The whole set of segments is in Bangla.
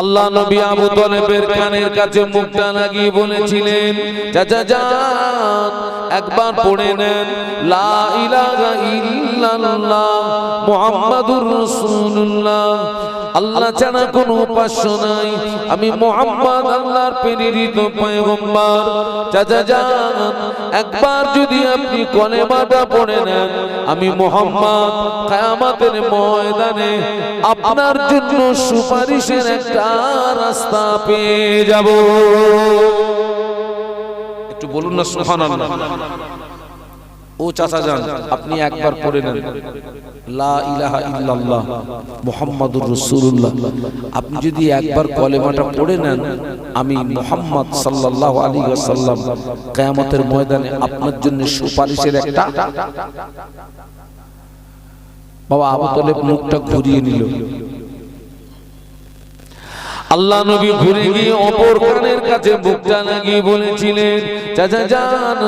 আল্লাহ নবী আবু তালেবের কানের কাছে মুখটা লাগিয়ে বলেছিলেন, চাচা যান একবার পড়ে নেন লা ইলাহা ইল্লাল্লাহ মুহাম্মাদুর রাসূলুল্লাহ, আল্লাহ ছাড়া কোনো উপাস্য নাই, আমি মুহাম্মদ আল্লাহর প্রেরিত পয়গম্বর। চাচা যান একবার যদি আপনি কলেমাটা পড়ে নেন, আমি মুহাম্মদ কিয়ামতের ময়দানে আপনার জন্য সুপারিশের একটা রাস্তা পেয়ে যাব। একটু বলুন না সুবহানাল্লাহ। ও চাচা যান আপনি একবার পড়ে নেন লা ইলাহা ইল্লাল্লাহ মুহাম্মাদুর রাসূলুল্লাহ, আপনি যদি একবার কলেমাটা পড়ে নেন, আমি মুহাম্মদ সাল্লাল্লাহু আলাইহি ওয়াসাল্লাম কিয়ামতের ময়দানে আপনার জন্য সুপারিশের একটা। বাবা আবু তালেব মুখটা ঘুরিয়ে নিল। আল্লাহ নবী ঘুরে গিয়ে অপর কানের কাছে বুকটা লাগিয়ে বলেছিলেন, চাচা যান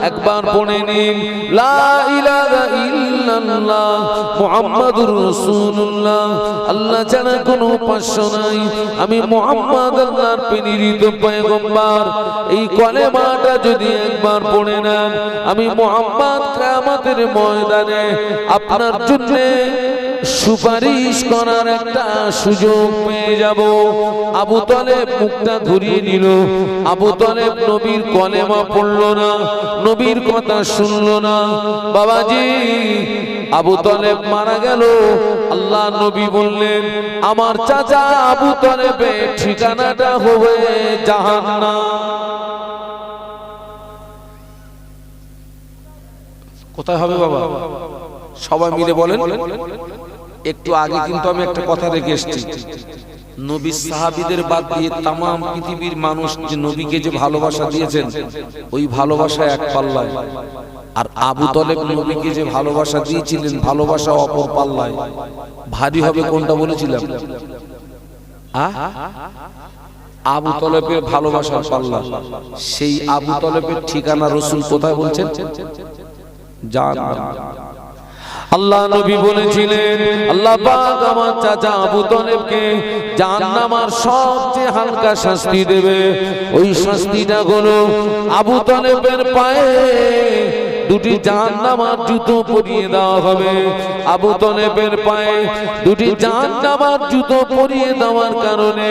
একবার পড়ে নিন লা ইলাহা ইল্লাল্লাহ মুহাম্মাদুর রাসূলুল্লাহ, আল্লাহ ছাড়া কোনো উপাস্য নাই, আমি মুহাম্মদ আল্লাহর প্রেরিত পয়গম্বর। এই কলেমাটা যদি একবার পড়ে নেন, আমি মুহাম্মদ কিয়ামতের ময়দানে আপনার জন্য সুপারিশ করার একটা সুযোগ পেয়ে যাব। আবু তালেব মুখটা ঘুরিয়ে নিল। আবু তালেব নবীর কলেমা পড়লো না, নবীর কথা শুনলো না। বাবাজি আবু তালেব মারা গেল। আল্লাহ নবী বললেন, আমার চাচা আবু তালেবের ঠিকানাটা হবে জাহান্নাম। কোথায় হবে বাবা? সবাই মিলে বলেন। একটু আগে কিন্তু আমি একটা কথা রেখে এসেছি, নবী সাহাবীদের বাদ দিয়ে তামাম পৃথিবীর মানুষ যে নবীকে যে ভালোবাসা দিয়েছেন, ওই ভালোবাসা এক পাল্লায়। আর আবু তালেব নবীকে যে ভালোবাসা দিয়েছিলেন, ভালোবাসা অপর পাল্লায়। ভারী হবে কোনটা বলেছিলাম? আবু তালেবের ভালোবাসার পাল্লা। সেই আবু তালেবের ঠিকানা রাসূল কোথায় বলছেন? জান্নাত। আল্লাহ নবী বলেছিলেন, আল্লাহ পাক আমার চাচা আবু তালেবকে জাহান্নামের সবচেয়ে হালকা শাস্তি দেবে। ওই শাস্তিটা হলো আবু তালেবের পায়ে দুটি জাহান্নামের জুতো পরিয়ে দেওয়া হবে। আবু তালেবের পায়ে দুটি জাহান্নামের জুতো পরিয়ে দেওয়ার কারণে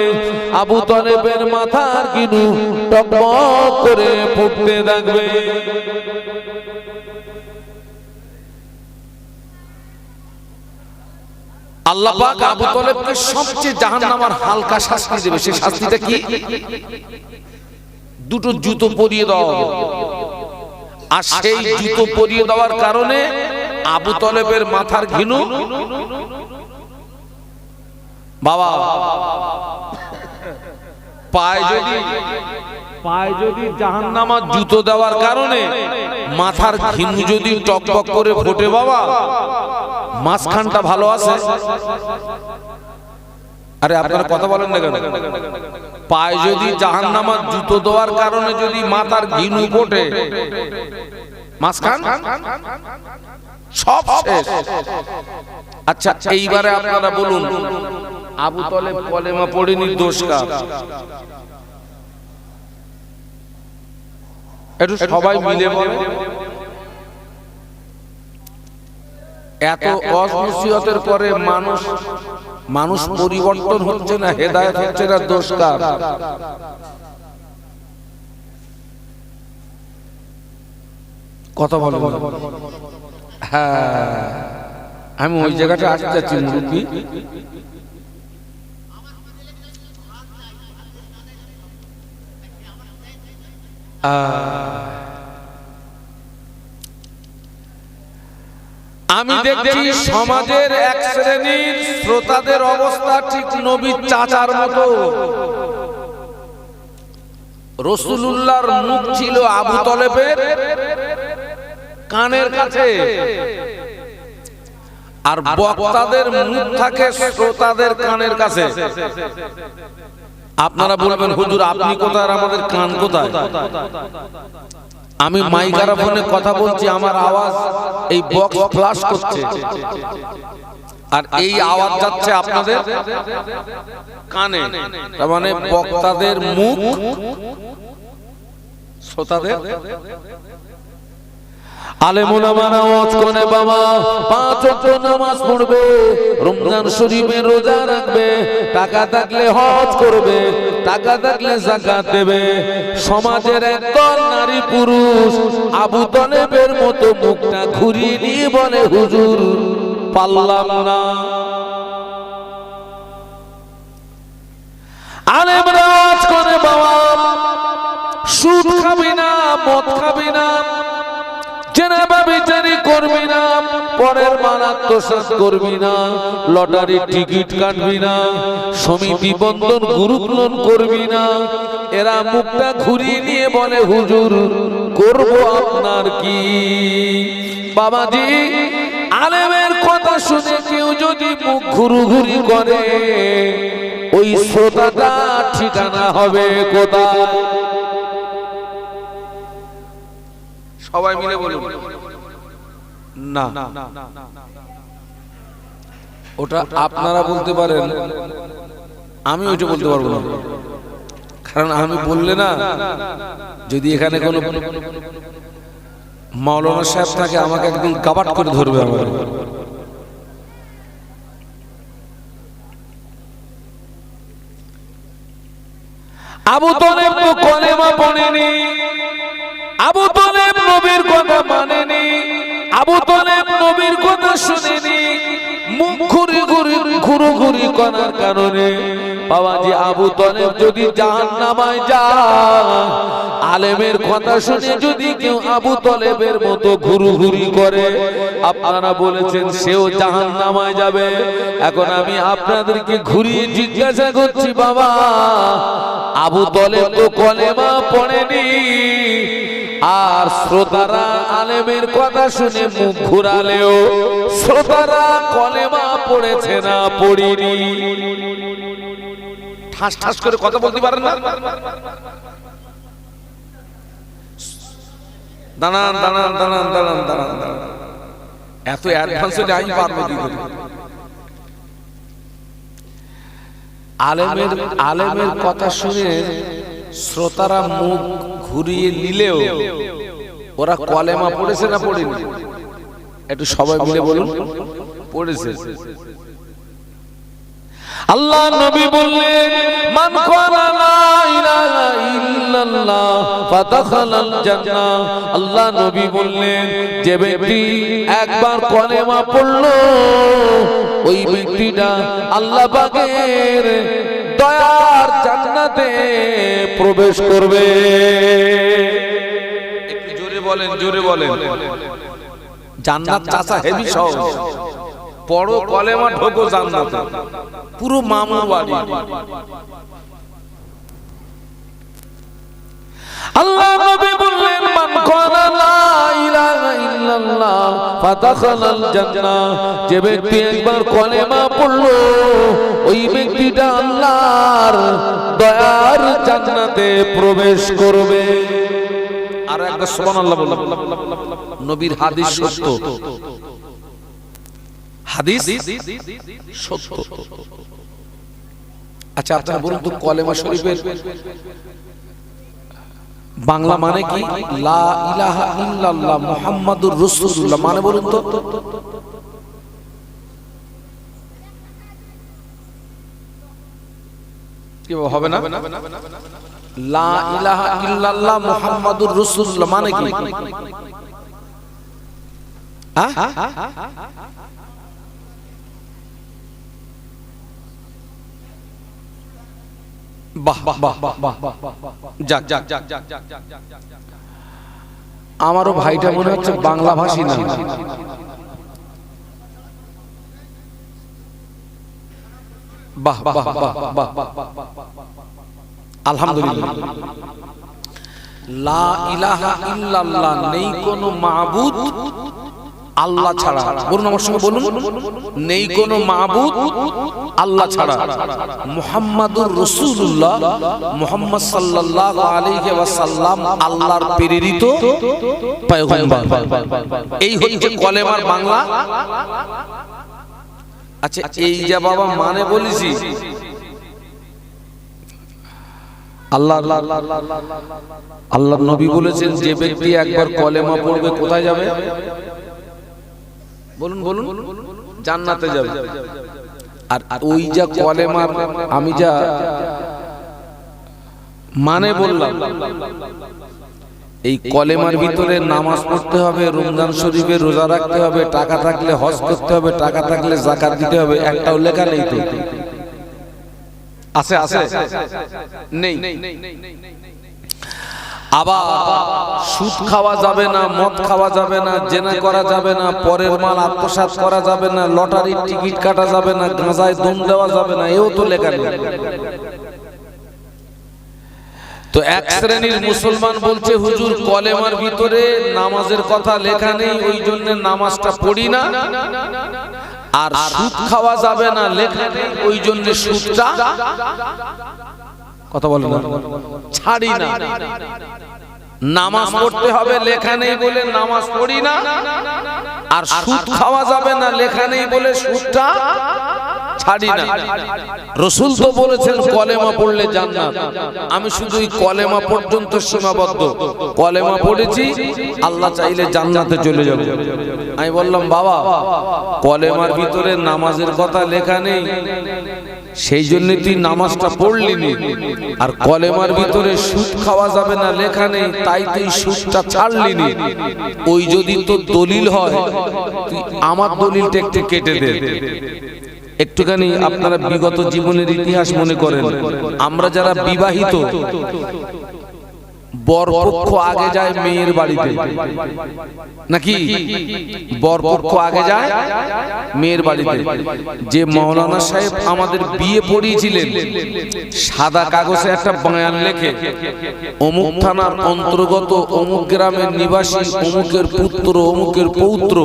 আবু তালেবের মাথার গিনু টকবক করে ফুটতে থাকবে। আল্লাহ পাক আবু তালেবকে সবচেয়ে জাহান্নামের হালকা শাস্তি দেবে। সেই শাস্তিটা কি? দুটো জুতো পরিয়ে দেওয়া হবে। আর সেই জুতো পরিয়ে দেওয়ার কারণে আবু তালেবের মাথার ঘিনু, বাবা পায়ে যদি জাহান্নামের জুতো দেওয়ার কারণে মাথার ঘিনু যদি টকবক করে ফোটে, বাবা মাঝখানটা ভালো আছে? আরে আপনারা কথা বলেন না কেন? পায়ে যদি জাহান্নামের জুতো দেওয়ার কারণে যদি মাথার ঘিনু ফোটে, মাঝখান সব শেষ। আচ্ছা এইবারে আপনারা বলুন, আবু তালেব কলেমা পড়েনি, দোষ কার? একটু সবাই মিলে বলেন। এত অনসিহতের পরে মানুষ পরিবর্তন হচ্ছে না, হেদায়েত হচ্ছে না, দোষ কার? কথা বলো। হ্যাঁ আমি ওই জায়গাটা আসতে যাচ্ছি মুরব্বি। আমি দেখছি সমাজের এক শ্রেণীর শ্রোতাদের অবস্থা ঠিক নবীর চাচার মতো। রাসূলুল্লাহর মুখ ছিল আবু তালেবের কানের কাছে, আর বক্তাদের মুখ থাকে শ্রোতাদের কানের কাছে। আপনারা বলবেন, হুজুর আপনি কোথায় আর আমাদের কান কোথায়? আমি মাইক্রোফোনে কথা বলছি, আমার আওয়াজ এই বক্স ফ্লাশ করছে। আর এই আওয়াজ যাচ্ছে আপনাদের কানে, তার মানে বক্তাদের মুখ শ্রোতাদের। আলেম ওলামারা ওয়াজ করে বাবা 5 ওয়াক্ত নামাজ পড়বে, রমজান শরীফে রোজা রাখবে, টাকা থাকলে হজ করবে, টাকা থাকলে যাকাত দেবে। সমাজের একদল নারী পুরুষ আবু তলেবের মতো মুখটা ঘুরিয়ে নিয়ে বলে হুজুর পারলাম না। আলেমরা ওয়াজ করে বাবা সুদ খাবি না, মদ খাবি না, জেনাবা বিচারি করবি না, পরের মাল আত্মসাৎ করবি না, লটারির টিকিট কাটবি না, সমিতি বন্ধন গ্রুপ লোন করবি না। এরা মুখটা ঘুরিয়ে নিয়ে বলে হুজুর করব আপনার কি। বাবাজি আলেমের কথা শুনে কেউ যদি মুখ ঘুরুঘুরি করে ওই শ্রোতাটা ঠিকানা হবে কোথায়? সবাই মিলে বলুন না। ওটা আপনারা বলতে পারেন, আমি ওইটা বলতে পারবো না, কারণ আমি বললে না, যদি এখানে কোনো মাওলানা সাহেব থাকে আমাকে একদম কাবাট করে ধরবে। আমার আবু তলেব তো কলেমা পড়েনি, আবু তলেব নবীর কথা মানেনি, আবু তলেব নবীর কথা শুনেনি, মুখ ঘুরি করার কারণে বাবাজি আবু তলেব যদি জাহান্নামায় যায়, আলেমের কথা শুনে যদি কেউ আবু তলেবের মতো ঘুরি করে আপনারা বলেছেন সেও জাহান্নামায় যাবে। এখন আমি আপনাদেরকে ঘুরিয়ে জিজ্ঞাসা করছি বাবা আবু তলেব তো কলেমা পড়েনি, আর শ্রোতারা আলেমের কথা শুনে মুখ ঘুরালেও শ্রোতারা কলেমা পড়েছে না পড়িনি? ঠাস ঠাস করে কথা বলতে পারেন না? দাঁড়ান দাঁড়ান দাঁড়ান দাঁড়ান দাঁড়ান, এত অ্যাডভান্স হলে আমি পারবো কি করে? আলেমের কথা শুনে শ্রোতারা মুখ ঘুরিয়ে নিলেও ওরা কলেমা পড়েছে না পড়েনি? একটু সবাই মিলে বলুন পড়েছে। আল্লাহ নবী বললেন মান ক্বালা লা ইলাহা ইল্লাল্লাহ ফাদাখালাল জান্নাহ। আল্লাহ নবী বললেন যে ব্যক্তি একবার কলেমা পড়লো ওই ব্যক্তিটা আল্লাহ পাকের দয়ার জান্নাতে প্রবেশ করবে। একটু জোরে বলেন, জোরে বলেন। জান্নাত চাচা হেভি সহজ, পড়ো কলেমা ঢোকো জান্নাতে, পুরো মামুর বাড়ি। আল্লাহ নবী বললেন মান ক্বালা লা ইলাহা ইল্লাল্লাহ ফাদাখালাল জান্নাহ। যে ব্যক্তি একবার কলেমা পড়লো ওই ব্যক্তিটা আল্লাহর দয়ার জান্নাতে প্রবেশ করবে। আর একটা সুবহানাল্লাহ বলুন। নবীর হাদিস সত্য, হাদিস সত্য। আচ্ছা আপনারা বলুন তো কলেমা শরীফের বাংলা মানে কি? লা ইলাহা ইল্লাল্লাহ মুহাম্মাদুর রাসূলুল্লাহ মানে বলুন তো? কি হবে না? লা ইলাহা ইল্লাল্লাহ মুহাম্মাদুর রাসূলুল্লাহ মানে কি? বাহ বাহ বাহ বাহ, যাক যাক যাক যাক যাক যাক। আমারও ভাইটা মনে হচ্ছে বাংলা ভাষী না। বাহ বাহ বাহ বাহ, আলহামদুলিল্লাহ। লা ইলাহা ইল্লাল্লাহ, নেই কোনো মাবুদ আল্লাহ ছাড়া। বলুন আমার সঙ্গে বলুন, নেই কোনো মাবুদ আল্লাহ ছাড়া। মুহাম্মাদুর রাসূলুল্লাহ, মুহাম্মদ সাল্লাল্লাহু আলাইহি ওয়াসাল্লাম আল্লাহর প্রেরিত পয়গম্বর। এই হচ্ছে কলেমার বাংলা। আচ্ছা এই যা বাবা মানে বলেছি, আল্লাহ আল্লাহ নবী বলেছেন যে ব্যক্তি একবার কলেমা পড়বে কোথায় যাবে? বলুন বলুন, জান্নাতে যাবে। আর ওই যা কলেমার আমি যা মানে বললাম, এই কলেমার ভিতরে নামাজ পড়তে হবে, রমজান শরীফে রোজা রাখতে হবে, টাকা থাকলে হজ করতে হবে, টাকা থাকলে যাকাত দিতে হবে, একটাও লেখা নেই তো? আছে আছে? নেই। আবার সুদ খাওয়া যাবে না, মদ খাওয়া যাবে না, জেনা করা যাবে না, পরের মাল আত্মসাৎ করা যাবে না, লটারির টিকিট কাটা যাবে না, গাঁজায় দম দেওয়া যাবে না, এও তো লেখা নেই। তো এক শ্রেণীর মুসলমান বলছে হুজুর কলেমার ভিতরে নামাজের কথা লেখা নেই, ওই জন্য নামাজটা পড়ি না। আর সুদ খাওয়া যাবে না লেখা নেই, ওই জন্য সুদটা কথা বলে না, ছাড়ি না। নামাজ পড়তে হবে লেখা নেই বলে নামাজ পড়ি না, আর সুদ খাওয়া যাবে না লেখা নেই বলে সুদটা ছাড়ি না। রাসূল তো বলেছেন কলেমা পড়লে জান্নাত। আমি শুধু এই কলেমা পর্যন্ত সীমাবদ্ধ। কলেমা পড়েছি, আল্লাহ চাইলে জান্নাতে চলে যাব। আমি বললাম বাবা কলেমার ভিতরে নামাজের কথা লেখা নেই, সেই জন্য তুই নামাজটা পড়লি নি। আর কলেমার ভিতরে সুদ খাওয়া যাবে না লেখা নেই, তাই তুই সুদটা ছাড়লি নি। ওই যদি তোর দলিল হয়, তুই আমার দলিলটা একটু কেটে দে। একটুখানি আপনারা বিগত জীবনের ইতিহাস মনে করেন। আমরা যারা বিবাহিত, বরপক্ষ আগে যায় মেয়ের বাড়িতে, নাকি বরপক্ষ আগে যায় মেয়ের বাড়িতে। যে মাওলানা সাহেব আমাদের বিয়ে পড়িয়েছিলেন, সাদা কাগজে একটা বয়ান লেখে, অমুক থানার অন্তর্গত অমুক গ্রামের নিবাসী অমুকের পুত্র অমুকের পৌত্র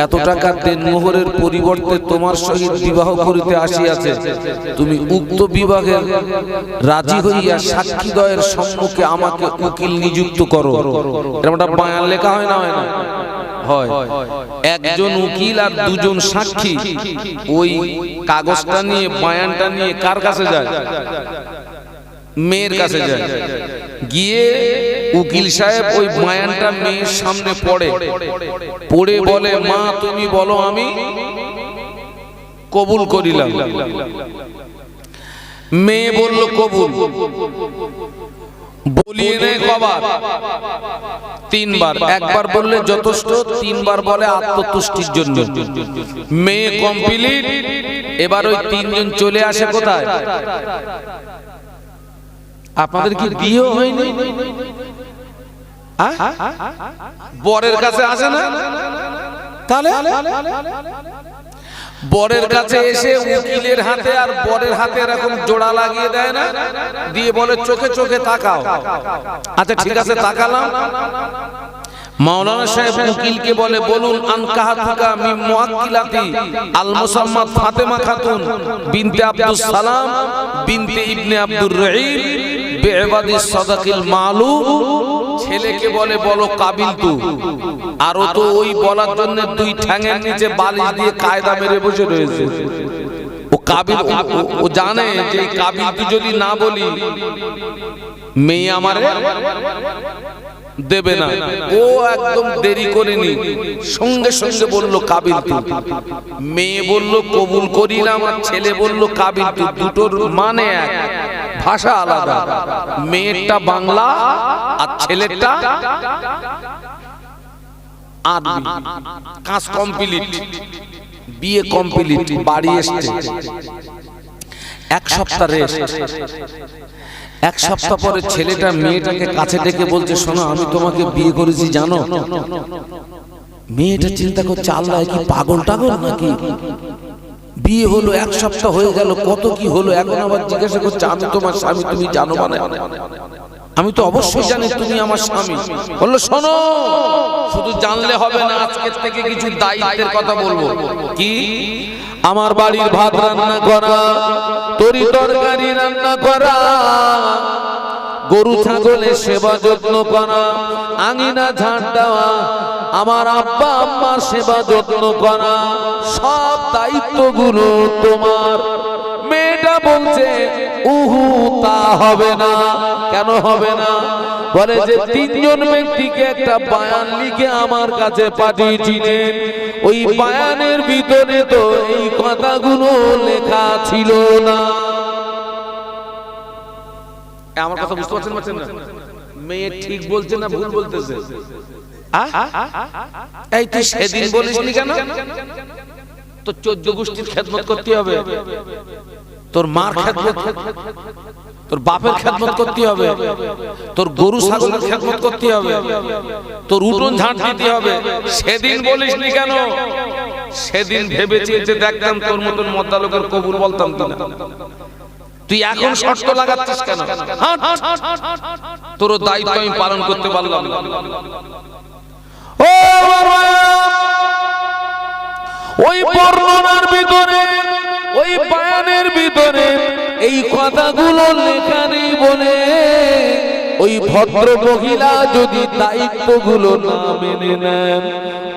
এত টাকা দেনমোহরের পরিবর্তে তোমার সহিত বিবাহ করিতে আসিয়াছে, তুমি উক্ত বিবাহের রাজি হইয়া সাক্ষীদ্বয়ের সম্মুখে আমাকে উকিল নিযুক্ত করো। এরকম একটা বয়ান লেখা হয় না? হয় না? হয়। একজন উকিল আর দুজন সাক্ষী ওই কাগজটা নিয়ে বয়ানটা নিয়ে কার কাছে যায়? মেয়ের কাছে যায়। গিয়ে উকিল সাহেব ওই বয়ানটা মেয়ের সামনে পড়ে, পড়ে বলে মা তুমি বলো আমি কবুল করিলাম। মেয়ে বলল কবুল। বলিয়ে নেয় কবার? তিনবার। একবার বললে যথেষ্ট, তিনবার বলে আত্মতুষ্টির জন্য। মেয়ে কমপ্লিট। এবার ওই তিনজন চলে আসে কোথায়? আপনাদের কি বিয়ে হয়নি? বরের কাছে আসে না? তাহলে বরের কাছে এসে উকিলের হাতে আর বরের হাতে এরকম জোড়া লাগিয়ে দেয় না, দিয়ে বলে চোখে চোখে তাকাও। আচ্ছা ঠিক আছে তাকালাম। মাওলানা সাহেব উকিলকে বলে বলুন আনকাহাতুকা মিন মুআক্কিলাতি আল মুসাম্মাত ফাতেমা খাতুন বিনতে আব্দুস সালাম বিনতে ইবনে আব্দুর রহিম বিইবাদিস সাদাকিল মালুম। ছেলেকে বলে বলো কাবিল তু। আর ও তো ওই বলার জন্য দুই ঠ্যাঙের নিচে বালিশ দিয়ে কায়দা মেরে বসে রয়েছে। ও কাবিল, ও জানে যে কাবিল তু যদি না বলি মেয়ে আমারে দেবে না। ও একদম দেরি করেনি, সঙ্গে সঙ্গে বলল কাবিল তু। মেয়ে বলল কবুল করিলাম, আর ছেলে বলল কাবিল তু। দুটোর মানে এক, ভাষা আলাদা। মেয়েরটা বাংলা আর ছেলেরটা আরবি। কাজ কমপ্লিট, বিয়ে কমপ্লিট, বাড়ি এসছে। এক সপ্তাহ রেস্ট। এক সপ্তাহ পরে ছেলেটা মেয়েটাকে কাছে ডেকে বলছে শোনো আমি তোমাকে বিয়ে করেছি জানো। মেয়েটা চিন্তা করছে আল্লাহ কি পাগল টাগল নাকি, বিয়ে হলো এক সপ্তাহ হয়ে গেল, কত কি হলো, এখন আবার জিজ্ঞাসা করছে আমি তোমার স্বামী, তুমি জানো মানে? আমি তো অবশ্যই জানি তুমি আমার স্বামী। বললো শোনো শুধু জানলে হবে না, আজকে থেকে কিছু দায়িত্বের কথা বলবো। কি? আমার বাড়ির ভাত রান্না করা, তরি তরকারি রান্না করা, গরু ছাগলের সেবা যত্ন করা, আঙিনা ঝাড় দেওয়া, আমার আব্বা আম্মার সেবা যত্ন করা, সব দায়িত্বগুলো তোমার। মেয়েটা বলছে উহু তা হবে না। কেন হবে না? বলে যে তিনজন ব্যক্তিকে একটা বায়ান লিখে আমার কাছে পাঠিয়েছিলেন, ওই বায়ানের ভিতরে তো এই কথাগুলো লেখা ছিল না। আমার কথা বুঝতে পারছেন না? মেয়ে ঠিক বলছে না ভুল বলতেছে? এই তুই সেদিন বলিসনি কেন? তো 14 গোষ্ঠীর খেদমত করতে হবে, তোর মার খেদমত, তোর বাপের খেদমত করতে হবে, তোর গরু ছাগলের খেদমত করতে হবে, তোর উঠোন ঝাঁট দিতে হবে। সেদিন বলিসনি কেন? সেদিন ভেবেছি যে দেখতাম তোর মতন মদ্দা লোকের কবুল বলতাম কিনা। তুই এখন শর্ত লাগাচ্ছিস কেন? তোর দায়িত্ব আমি পালন করতে পারলাম না। ও ওই বর্ণনার ভিতরে, ওই বায়ানের ভিতরে এই কথাগুলো লেখা নেই বলে ওই ভদ্র মহিলা যদি দায়িত্বগুলো না মেনে নেন,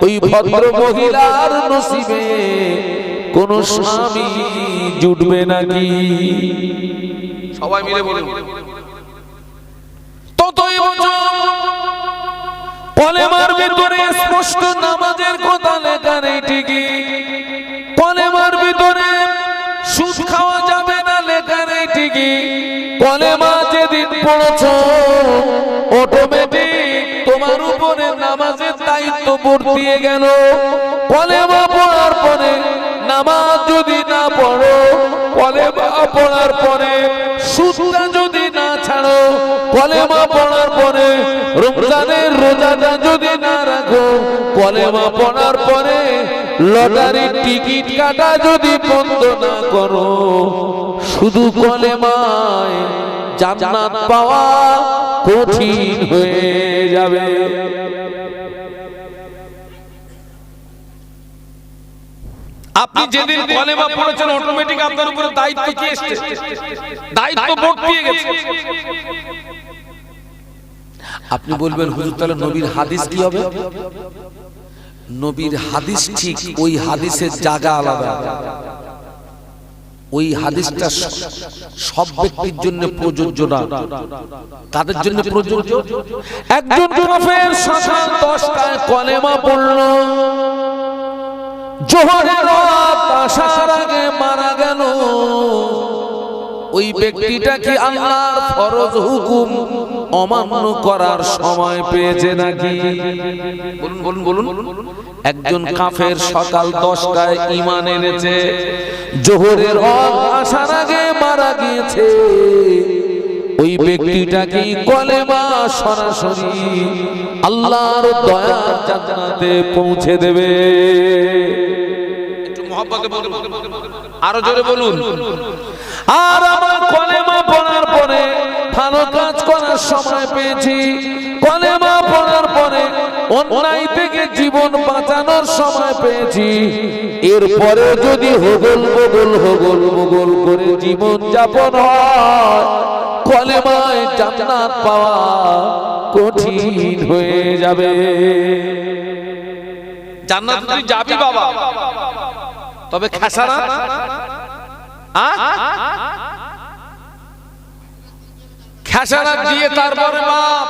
ওই ভদ্র মহিলার নসিবে কোন স্বামী জুটবে নাকি? সবাই মিলে বলুন। ততই বছর কলেমার ভিতরে স্পষ্ট নামাজের কথা লেখা নেই ঠিকই, কলেমার ভিতরে সুদ খাওয়া যাবে না লেখা নেই ঠিকই। কলেমা যেদিন পড়েছো অটোমেটিক তোমার উপরে নামাজের দায়িত্ব বর্তিয়ে গেল। কলেমা পড়ার পরে নামাজ যদি না পড়ো, কলেমা পড়ার পরে সুদটা যদি না ছাড়ো, কলেমা পড়ার পরে রমজানের রোজাটা যদি না রাখো, কলেমা পড়ার পরে লটারির টিকিট কাটা যদি বন্ধ না করো, শুধু কলেমায় জান্নাত পাওয়া কঠিন হয়ে যাবে। আপনি যেদিন কলেমা পড়েছেন অটোমেটিক আপনার উপরে দায়িত্ব কি এসেছে? দায়িত্ব বর্তিয়ে গেছে। আপনি বলবেন হুজুর তাহলে নবীর হাদিস কি হবে? নবীর হাদিস ঠিক, ওই হাদিসের জায়গা আলাদা। ওই হাদিসটা সব ব্যক্তির জন্য প্রযোজ্য না। কাদের জন্য প্রযোজ্য? একজন কাফের সকাল 10টায় কলেমা পড়ল, জোহরের রাত আসার আগে মারা গেল, ওই ব্যক্তিটা কি আল্লাহর ফরজ হুকুম অমান্য করার সময় পেয়েছে নাকি? বলুন বলুন বলুন। একজন কাফের সকাল 10টায় ঈমান এনেছে, জোহরের রাত আসার আগে মারা গিয়েছে, ওই ব্যক্তিটা কি কলেমা সরাসরি আল্লাহর দয়ার জান্নাতে পৌঁছে দেবে? একটু মহব্বতে বলুন, আরো জোরে বলুন। আর আমরা কলেমা পড়ার পরে ভালো কাজ করার সময় পেয়েছি, কলেমা পড়ার পরে অন্যায় থেকে জীবন বাঁচানোর সময় পেয়েছি, এরপরে যদি হগল বগল করে জীবন যাপন হয়, কলেমায় জান্নাত পাওয়া কঠিন হয়ে যাবে। জান্নাত তুই যাবি বাবা, তবে খেসারা খেসারা দিয়ে তারপরে বাপ।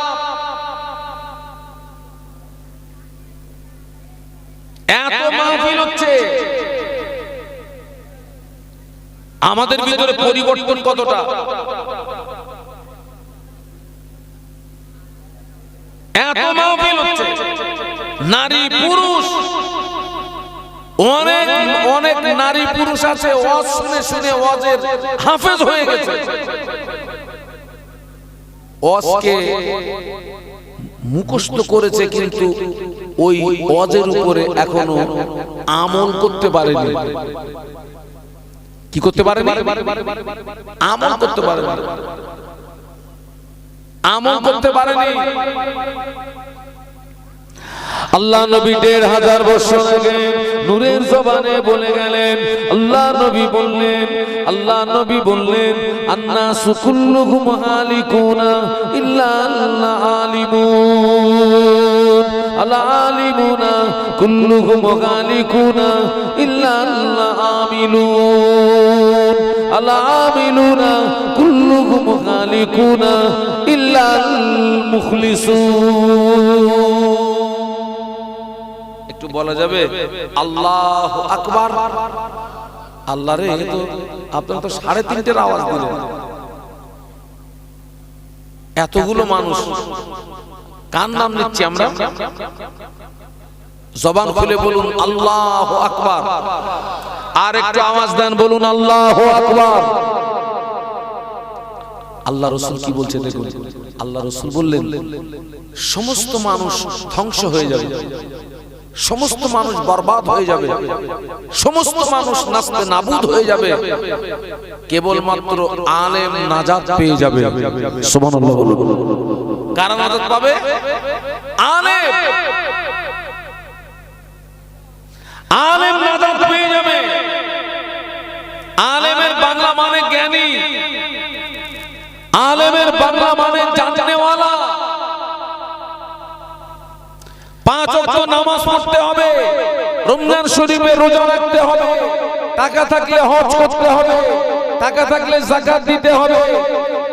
এত মাহফিল হচ্ছে, আমাদের ভিতরে পরিবর্তন কতটা? এত মাহফিল হচ্ছে, নারী পুরুষ অনেক অনেক নারী পুরুষ আছে ওয়াজ শুনে শুনে ওয়াজের হাফেজ হয়ে গেছে, ওয়াজকে মুখস্থ করেছে কিন্তু ওই ওয়াজের উপরে এখনো আমল করতে পারেনি। কি করতে পারেনি? আমল করতে পারেনি, আমল করতে পারেনি। আল্লাহ নবী 1500 বছর আগে নূরের জবানে বলে গেলেন। আল্লাহ নবী বললেন আন্নাসু কুল্লুহুম হালিকুনা ইল্লা আলিমুন, আলিমুনা কুল্লুহুম হালিকুনা ইল্লা আমিলুন, আমিলুনা কুল্লুহুম হালিকুনা ইল্লা মুখলিসুন। একটু বলা যাবে আল্লাহু আকবার? আল্লাহ রে, তো আপনারা তো 3:30টার আওয়াজ দিলেন, এতগুলো মানুষ কার নাম নিচ্ছি আমরা? জবান খুলে বলুন আল্লাহু আকবার। আর একটু আওয়াজ দেন, বলুন আল্লাহু আকবার। আল্লাহ রাসূল কি বলছে দেখুন। আল্লাহ রাসূল বললেন সমস্ত মানুষ ধ্বংস হয়ে যাবে, সমস্ত মানুষ বরবাদ হয়ে যাবে, সমস্ত মানুষ নাস্তে নাবুদ হয়ে যাবে, কেবলমাত্র আলেম নাজাত পেয়ে যাবে। সুবহানাল্লাহ বলুন। কারা নাজাত পাবে? আলেম। আলেম নাজাত পেয়ে যাবে। আলেমের বাংলা মানে জ্ঞানী, আলেমের বাংলা মানে জাননেওয়ালা। 5 ওয়াক্ত নামাজ পড়তে হবে, রমজান শরীফে রোজা রাখতে হবে, টাকা থাকলে হজ করতে হবে, টাকা থাকলে যাকাত দিতে হবে,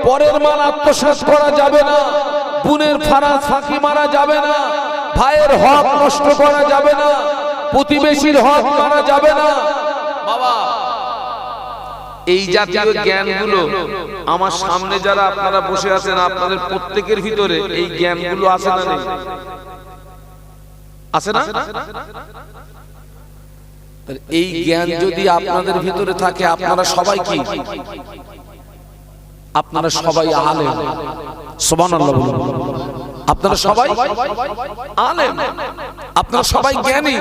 পরের মাল আত্মসাৎ করা যাবে না, বোনের ফারাজ ফাঁকি মারা যাবে না, ভাইয়ের হক নষ্ট করা যাবে না, প্রতিবেশীর হক মারা যাবে না। বাবা, এই জাতীয় জ্ঞানগুলো আমার সামনে যারা আপনারা বসে আছেন, আপনাদের প্রত্যেকের ভিতরে এই জ্ঞানগুলো আছে না নেই? আছে না? এই জ্ঞান যদি আপনাদের ভিতরে থাকে, আপনারা সবাই কি? আপনারা সবাই আলেম। সুবহানাল্লাহ বলুন। আপনারা সবাই আলেম, আপনারা সবাই জ্ঞানী।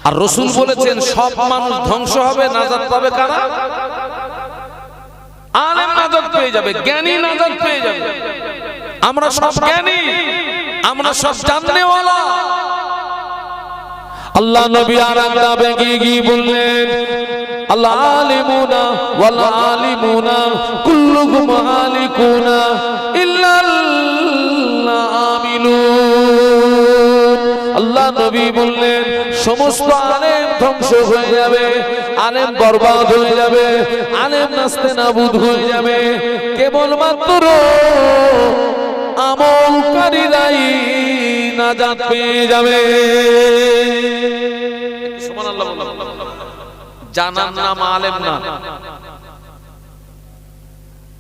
আর রাসূল বলেছেন সব মানুষ ধ্বংস হবে, নাজাত পাবে কারা? আলেম নাজাত পেয়ে যাবে, জ্ঞানী নাজাত পেয়ে যাবে। আমরা সব জ্ঞানী, আমরা সব জাননেওয়ালা। আল্লাহ নবী আর আগে গিয়ে বললেন আল্লাহ আলিমুনা ওয়াল আলিমুনা কুল্লুহুম হালিকুনা ইল্লা আমিলুন। আল্লাহ নবী বললেন সমস্ত আলেম ধ্বংস হয়ে যাবে, আলেম বরবাদ হয়ে যাবে, আলেম নাস্তে নাবুদ হয়ে যাবে, কেবলমাত্র আমলকারীরাই নাজাত পেয়ে যাবে। সুবহানাল্লাহ। জানার নাম আলেম না,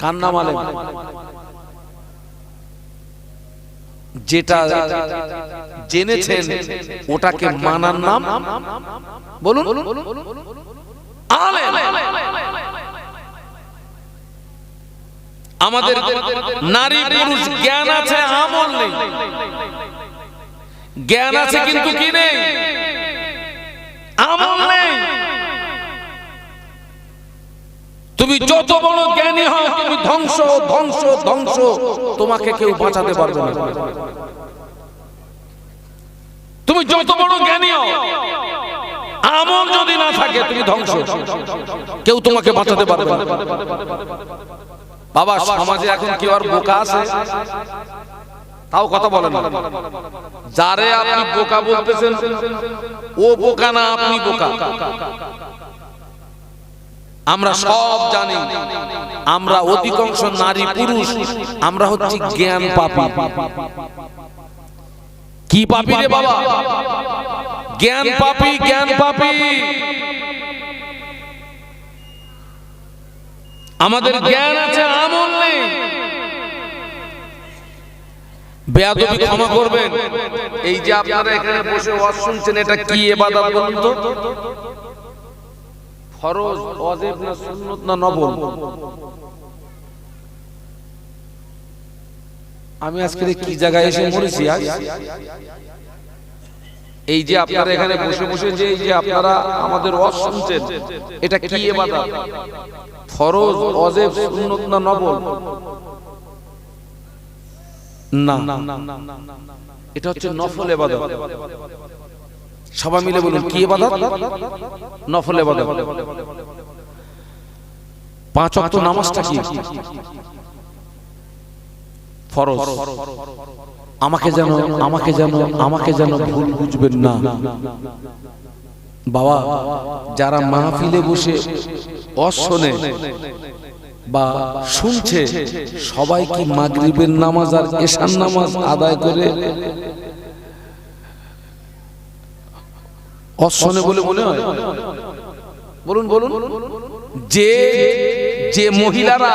কার নাম আলেম? যেটা জেনেছেন ওটাকে মানার নাম বলুন আলেম। আমাদের নারী পুরুষ জ্ঞান আছে, আমল নেই। জ্ঞান আছে কিন্তু কি নেই? আমল নেই। তুমি যত বড় জ্ঞানী হও, তুমি ধ্বংস ধ্বংস ধ্বংস, তোমাকে কেউ বাঁচাতে পারবে না। তুমি যত বড় জ্ঞানী হও, আমল যদি না থাকে তুমি ধ্বংস, কেউ তোমাকে বাঁচাতে পারবে না। বাবা, সমাজে এখন কি আর বোকা আছে? তাও কথা বলেন না। যারে আপনি বোকা বলতেছেন ও বোকা না, আপনি বোকা। আমরা সব জানি, আমরা অধিকাংশ নারী পুরুষ আমরা হচ্ছি জ্ঞান পাপী। কি পাপী রে বাবা? জ্ঞান পাপী, জ্ঞান পাপী। আমাদের জ্ঞান আছে, আমল নেই। বেয়াদবি ক্ষমা করবেন, এই যে আপনারা এখানে বসে ওয়াজ শুনছেন, এটা কি ইবাদত বলুন তো? ফরজ, ওয়াজিব না সুন্নাত না নফল? আমি আজকে কি জায়গায় এসে মরেছি আজ? এই যে আপনারা এখানে বসে বসে যে এই যে আপনারা আমাদের ওয়াজ শুনছেন, এটা কি ইবাদত? ফরজ, ওয়াজিব, সুন্নাত না নফল? না, এটা হচ্ছে নফল ইবাদত। সবাই মিলে বলুন কি ইবাদত? নফল ইবাদত। 5 ওয়াক্ত নামাজটা কি? ফরজ। আমাকে যেন ভুল বুঝবেন না বাবা। যারা মাহফিলে বসে শোনে বা শুনছে, সবাই কি মাগরিবের নামাজ আর এশার নামাজ আদায় করে শোনে বলে মনে হয়? বলুন বলুন। যে মহিলারা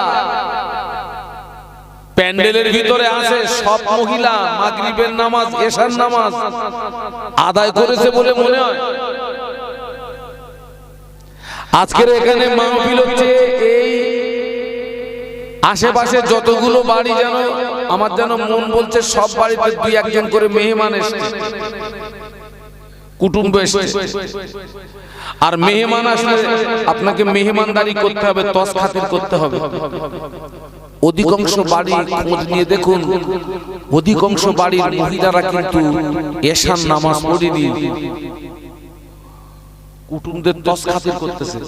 প্যান্ডেলের ভিতরে আছে, সব মহিলা মাগরিবের নামাজ এশার নামাজ আদায় করেছে বলে মনে হয়? আজকের এখানে মাহফিল হচ্ছে, এই আশেপাশে যতগুলো বাড়ি, যেন আমার যেন মন বলছে সব বাড়িতে 2-1 জন করে মেহমান এসেছে, কুটুম্ব এসেছে। আর মেহমান আসলে আপনাকে মেহমানদারি করতে হবে, তস খাতির করতে হবে। অধিকাংশ বাড়ি খোঁজ নিয়ে দেখুন, অধিকাংশ বাড়ির মহিলারা কিন্তু এশার নামাজ পড়েনি, কুটুমদের তস খাতির করতেছে।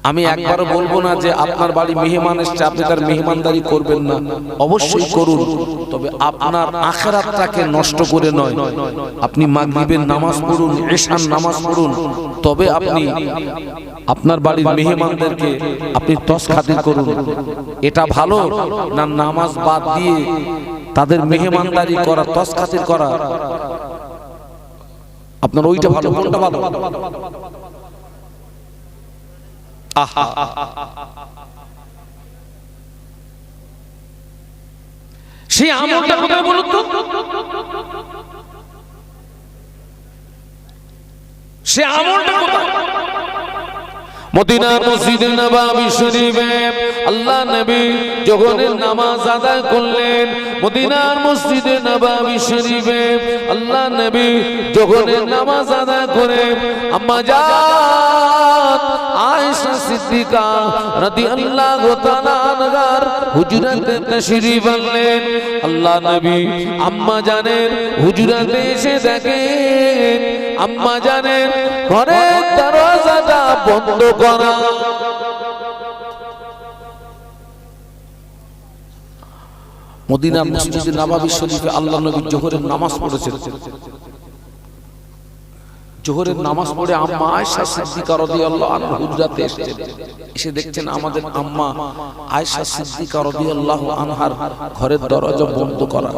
আমি একবারও বলবো না যে আপনার বাড়ি মেহমান এসেছে আপনি তার মেহমানদারি করবেন না, অবশ্যই করুন, তবে আপনার আখিরাতটাকে নষ্ট করে নয়। আপনি মাগরিবের নামাজ পড়ুন, এশার নামাজ পড়ুন, তবে আপনি আপনার বাড়ির মেহমানদেরকে আপনি তস খাতির করুন। এটা ভালো না নামাজ বাদ দিয়ে তাদের মেহমানদারি করা, তস খাতির করা? আপনার ওইটা ভালো, কোনটা ভালো? সেই আমলটা কোথায় বলুন তো? সে আমলটা কোথায়? মদিনার মসজিদে নববী শরীফে আল্লাহ নবী যখন নামাজ আদায় করলেন, মদিনার মসজিদে নববী শরীফে আল্লাহ নবী যখন নামাজ আদায় করে আম্মা জান আয়েশা সিদ্দিকা রাদিয়াল্লাহু তাআলা আনহার হুজরাতে তাশরীফ আনলেন। আল্লাহ নবী আম্মা জানের হুজরাতে এসে দেখেন আম্মা জানের ঘরের দরজাটা বন্ধ করা। মদিনার মসজিদে নববী শরীফে আল্লাহ নবী জোহরের নামাজ পড়েছেন। জোহরের নামাজ পড়ে আম্মা আয়েশা সিদ্দিকা রাদিয়াল্লাহু আনহা হুজরাতে এসেছেন। এসে দেখছেন আমাদের আম্মা আয়েশা সিদ্দিকা রাদিয়াল্লাহু আনহার ঘরের দরজা বন্ধ করা।